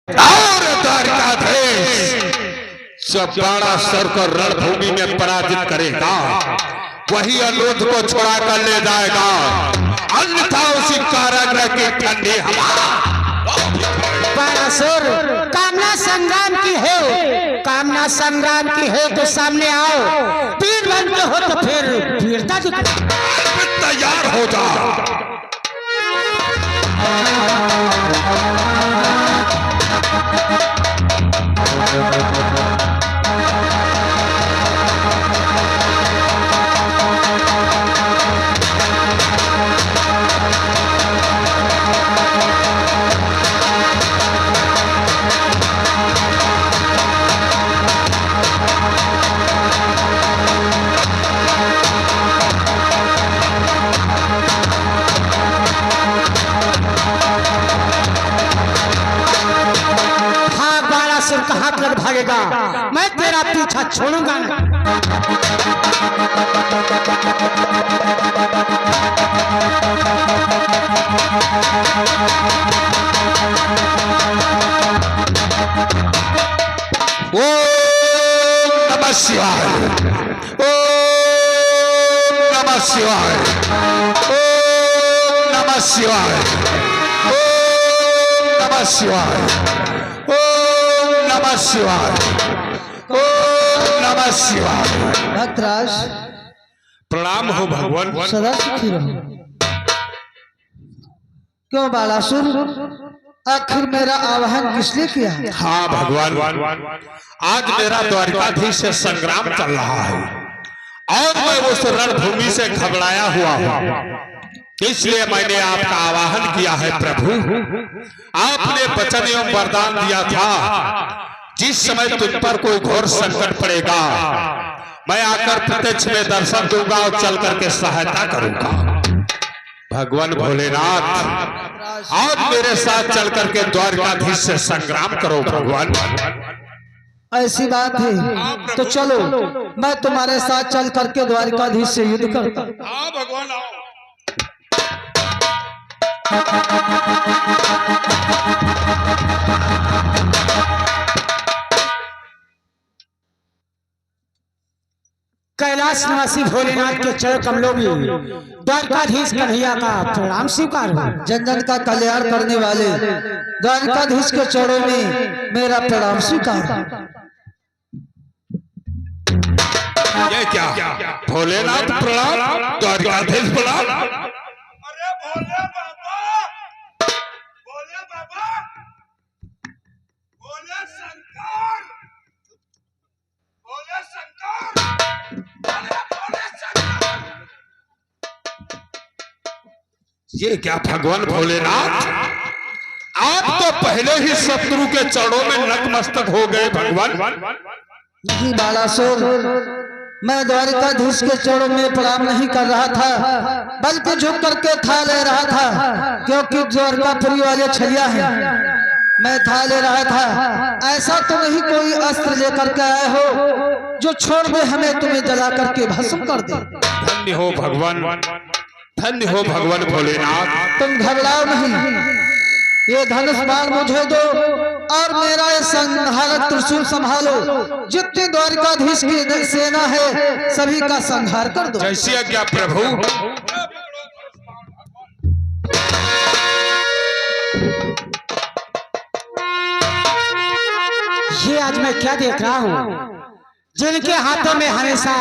और द्वारकाधीश जब बाणासुर को रणभूमि में पराजित करेगा वही अनुरोध को छोड़ा कर ले जाएगा, अन्यथा उसी कारागृह की ठंडी हवा। बाणासुर कामना संग्राम की है, कामना संग्राम की है तो सामने आओ, वीर बनते हो तो फिर वीरता दिखाओ। तैयार हो जा। कहाँ कर भागेगा, मैं तेरा पीछा छोड़ूंगा ना। ओम नमः शिवाय, ओम नमः शिवाय, ओम नमः शिवाय, ओम नमः शिवाय, ओम नमः शिवाय, ओम नमः शिवाय। भक्तराज प्रणाम हो भगवान। सदा सुखी रहो। क्यों बालासुर, आखिर मेरा आवाहन किसने किया? हाँ भगवान, आज मेरा द्वारकाधीश से संग्राम चल रहा है और मैं उस रणभूमि से घबराया हुआ हूँ, इसलिए मैंने आपका आवाहन किया है। प्रभु, आपने वचन एवं वरदान दिया था जिस समय तुम पर कोई घोर संकट पड़ेगा मैं आकर प्रत्यक्ष में दर्शन दूंगा और चल करके सहायता करूंगा। भगवान भोलेनाथ, आज मेरे साथ चल करके द्वारकाधीश से संग्राम करो। भगवान ऐसी बात है तो चलो, मैं तुम्हारे साथ चल करके द्वारकाधीश से युद्ध करता हूं। हाँ भगवान आओ। कैलाश निवासी भोलेनाथ के चरण कमलों में द्वारकाधीश कन्हैया का प्रणाम स्वीकार हो। जन जन का कल्याण करने वाले द्वारकाधीश के चरणों में मेरा प्रणाम स्वीकार। ये क्या भोलेनाथ प्रणाम, द्वारकाधीश प्रणाम। अरे भोले बाबा, भोले बाबा, भोले शंकर, भोले शंकर, भोले शंकर। ये क्या भगवान भोलेनाथ, आप तो पहले ही शत्रु के चरणों में नतमस्तक हो गए। भगवान नहीं बालासुर, मैं द्वारकाधीश के चरणों में प्रणाम नहीं कर रहा था, बल्कि झुक करके था ले रहा था, क्योंकि द्वारकापुरी वाले छलिया हैं। मैं था ले रहा था। ऐसा तो नहीं कोई अस्त्र लेकर के आए हो जो छोड़ दे हमें, तुम्हें जला करके भस्म कर दे। धन्य हो भगवान, धन्य हो भगवान भोलेनाथ। तुम घबराओ नहीं, ये धनुष बाण मुझे दो और मेरा ये संहारक त्रिशूल संभालो। जितनी द्वारकाधीश की सेना है सभी का संहार कर दो। जैसी आज्ञा प्रभु। ये आज मैं क्या देख रहा हूँ, जिनके हाथों में हमेशा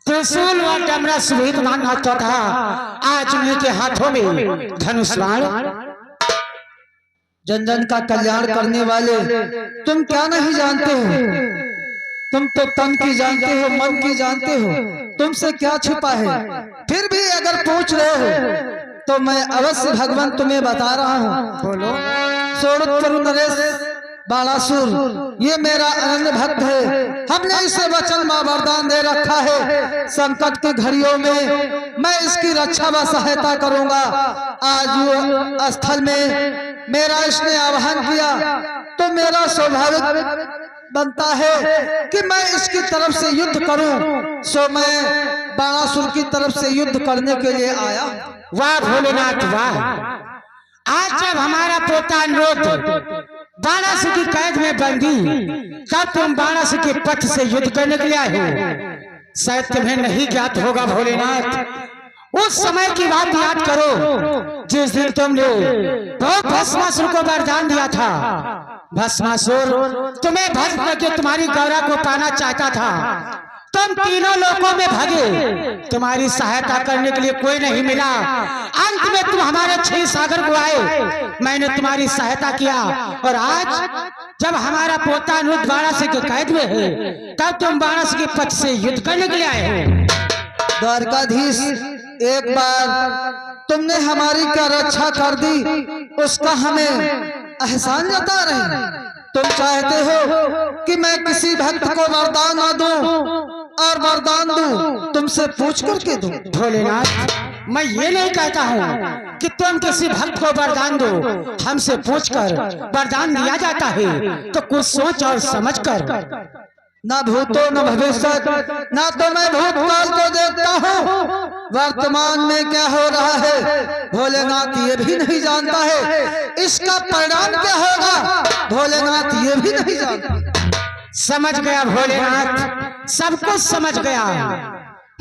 त्रिशूल व डमरा सुविधान होता था, आज उनके हाथों में धनुष बाण। जन जन का कल्याण करने वाले तुम क्या नहीं जानते हो? तुम तो तन की जानते हो, मन की जानते हो, तुमसे क्या छिपा है? फिर भी अगर पूछ रहे हो तो मैं अवश्य भगवान तुम्हें बता रहा हूँ। बोलो। सोनपुर नरेश बालासुर ये मेरा अनन्य भक्त है। हमने इसे वचन मां वरदान दे रखा है, संकट की घड़ियों में मैं इसकी रक्षा व सहायता करूंगा। आज यो स्थल में मेरा इसने आह्वान किया तो मेरा स्वाभाविक बनता है कि मैं इसकी तरफ से युद्ध करूं। सो मैं बाणासुर की तरफ से युद्ध करने के लिए आया। वाह भोलेनाथ वाह, आज जब हमारा पोता अनुरोध वाराणसी की कैद में बंदी, तब तुम वाराणसी के पक्ष से युद्ध करने के लिए आए हो। शायद तुम्हें नहीं ज्ञात होगा भोलेनाथ, उस समय की बात याद करो जिस दिन तुमने भस्मासुर को वरदान दिया था। भस्मासुर तुम्हें भस्म करके तुम्हारी गौरा को पाना चाहता था। तुम तीनों लोकों में भागे, तुम्हारी सहायता करने के लिए कोई नहीं मिला। अंत में तुम हमारे क्षीर सागर को आए, मैंने तुम्हारी सहायता किया, और आज जब हमारा पोता अनुज वाराणसी के कैद में है, तब तुम वाराणसी के पक्ष से युद्ध करने के लिए आए हो। द्वारकाधीश, एक बार तुमने हमारी क्या रक्षा कर दी, उसका हमें एहसान जता रहे। तुम चाहते हो कि मैं किसी भक्त को वरदान न दूं और वरदान दूं तुमसे पूछ करके दूं। भोलेनाथ, मैं ये नहीं कहता हूँ कि तुम किसी भक्त को वरदान दो, हमसे पूछकर वरदान दिया जाता है तो कुछ सोच और समझ कर। न भूतो न भविष्य, न तो मैं भूतकाल को देखता हूँ, वर्तमान में क्या हो रहा है भोलेनाथ ये भी नहीं जानता है, इसका परिणाम क्या होगा भोलेनाथ ये भी नहीं जानता। समझ गया भोलेनाथ, सब कुछ समझ गया।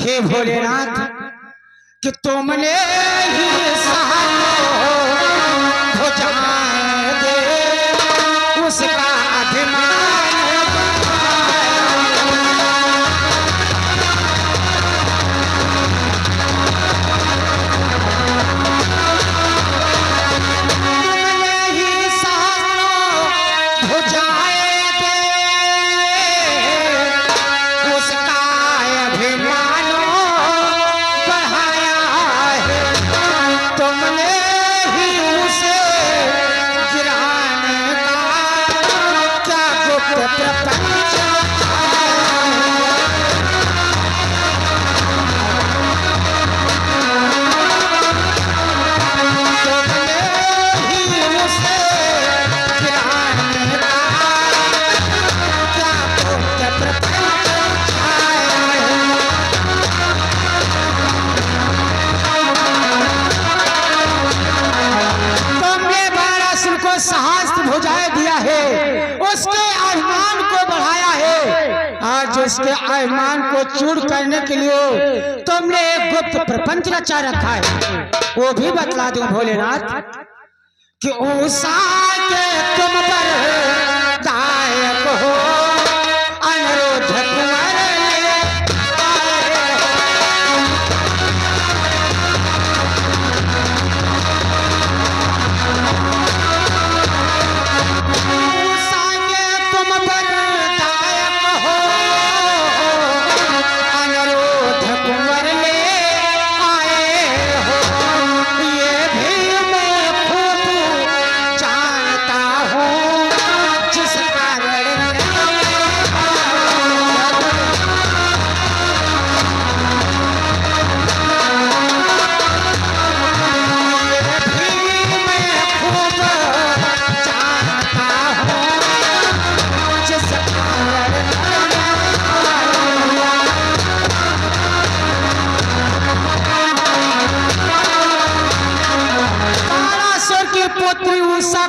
हे भोलेनाथ, कि तुमने ही भुजाएं दे उसका अभिमान, उसके अभिमान को चूर करने के लिए तुमने एक गुप्त प्रपंच रचा रखा है। वो भी बतला दूं भोलेनाथ, कि उषा के तुम पर दायक हो अनुरोध कुंवर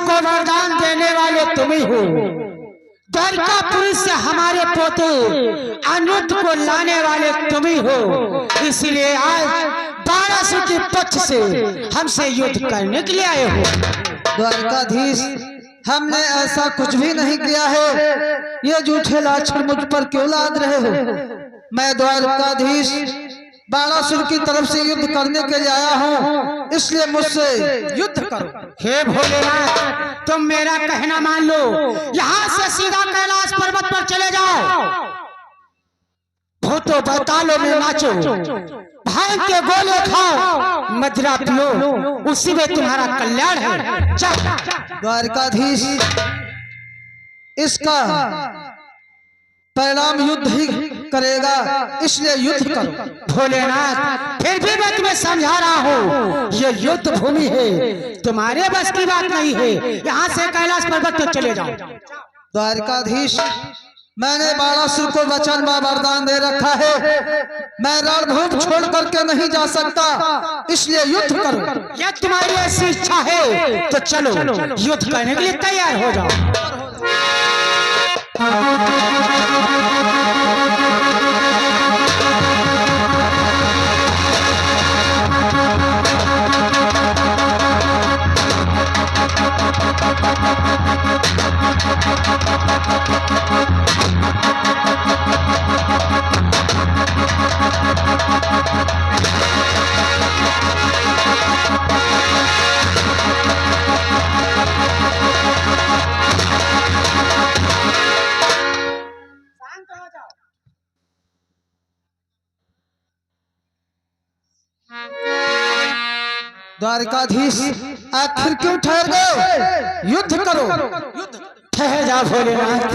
को वरदान देने वाले तुम ही हो। द्वारकापुरी से हमारे पोते अनुज को लाने वाले तुम ही हो। इसलिए आज वाराणसी के पक्ष से हमसे युद्ध करने के लिए आए हो। द्वारकाधीश, हमने ऐसा कुछ भी नहीं किया है, ये झूठे लाछन मुझ पर क्यों लाद रहे हो? मैं द्वारकाधीश वाराणसी की तरफ से युद्ध करने के लिए आया हूँ, इसलिए मुझसे युद्ध करो। हे भोलेनाथ, तुम मेरा कहना मान लो, यहाँ से सीधा कैलाश पर्वत पर चले जाओ, भूतों बैतालों में नाचो, भांग के गोले खाओ, मदिरा पियो, उसी में तुम्हारा कल्याण है। द्वारकाधीश, इसका परिणाम युद्ध ही करेगा, इसलिए युद्ध करो। भोलेनाथ, फिर भी मैं तुम्हें समझा रहा हूँ, ये युद्ध भूमि है, तुम्हारे बस की बात नहीं है। यहाँ से कैलाश पर्वत पर चले जाओ। द्वारकाधीश, मैंने बाणासुर को वचन व वरदान दे रखा है, मैं रणभूमि छोड़ करके नहीं जा सकता, इसलिए युद्ध करो। या तुम्हारी ऐसी इच्छा है तो चलो युद्ध करने के लिए तैयार हो जाओ। द्वारिकाधीश आखिर क्यों ठहर गए? युद्ध करो। ठहर जा भोलेनाथ,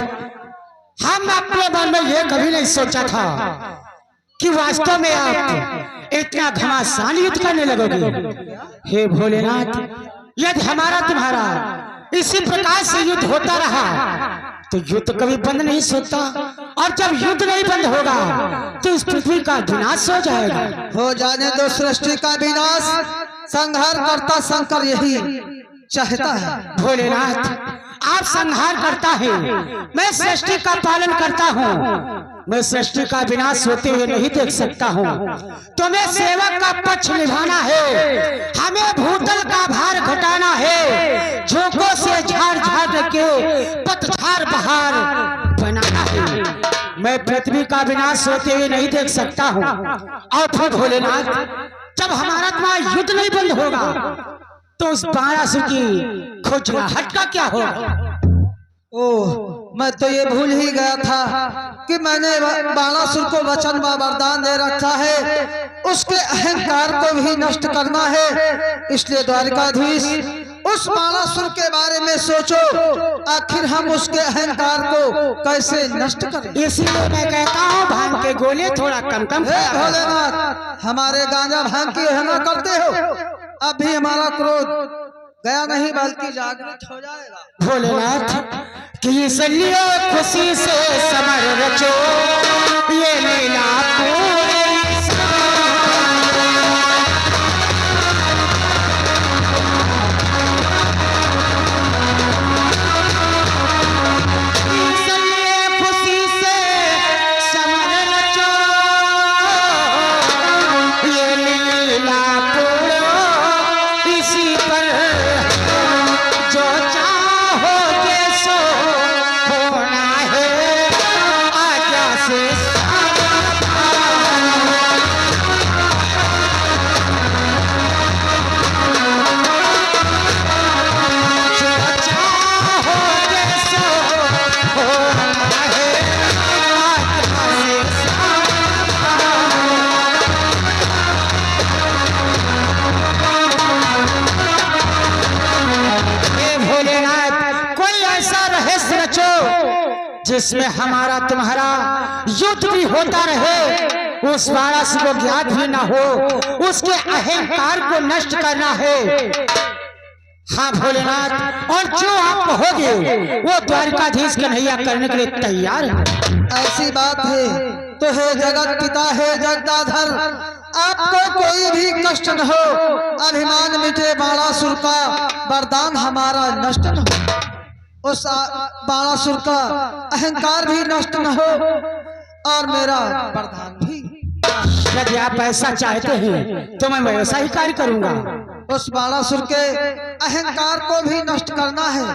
हम अपने मन में ये कभी नहीं सोचा था कि वास्तव में आप इतना घमासान युद्ध करने लगोगे। हे भोलेनाथ, यदि हमारा तुम्हारा इसी प्रकार से युद्ध होता रहा तो युद्ध कभी बंद नहीं होता, और जब युद्ध नहीं बंद होगा तो इस पृथ्वी का विनाश हो जाएगा। हो जाने दो सृष्टि का विनाश, संहार करता शंकर यही चाहता है। भोलेनाथ, आप संहार करता है, मैं सृष्टि का पालन करता हूँ, मैं सृष्टि का विनाश होते हुए नहीं देख सकता हूँ। तुम्हें सेवक का पक्ष निभाना है, हमें भूतल का भार घटाना है, झोंकों से झाड़ झाड़ के पतझड़ बहार बनाना है। मैं पृथ्वी का विनाश होते हुए नहीं देख सकता हूँ। और फिर भोलेनाथ, जब हमारा तुम्हारा युद्ध नहीं बंद होगा तो उस बाणासुर की खोजलाहट का क्या होगा? ओह, मैं तो ये भूल ही गया था कि मैंने बाणासुर को वचन व वरदान दे रखा है, उसके अहंकार को भी नष्ट करना है। इसलिए द्वारिकाधीश, उस बाणासुर के बारे में सोचो, आखिर हम उसके अहंकार को कैसे नष्ट करें। इसीलिए मैं कहता हूँ भांग के गोले थोड़ा कम कम हे भोलेनाथ, हमारे गांजा भांग की है करते हो, अब भी हमारा क्रोध गया नहीं बल्कि जागृत हो जाएगा। भोलेनाथ, कि इसलिए खुशी से समर रचो, ये लीला पूरी जिसमें हमारा तुम्हारा युद्ध भी होता रहे, उस बाणासुर को ज्ञात भी ना हो, उसके अहंकार को नष्ट करना है। हाँ भोलेनाथ, और जो आप कहोगे वो द्वारिकाधीश कन्हैया करने के लिए तैयार है। ऐसी बात है तो हे जगत पिता, हे जगदाधर, आपको कोई भी कष्ट न हो, अभिमान मिटे, बाणासुर का वरदान हमारा नष्ट न हो, उस बाणासुर का अहंकार भी नष्ट न हो, और मेरा वरदान भी। यदि आप ऐसा चाहते हैं तो मैं वैसा ही कार्य करूंगा। उस बाणासुर के अहंकार को भी नष्ट करना है,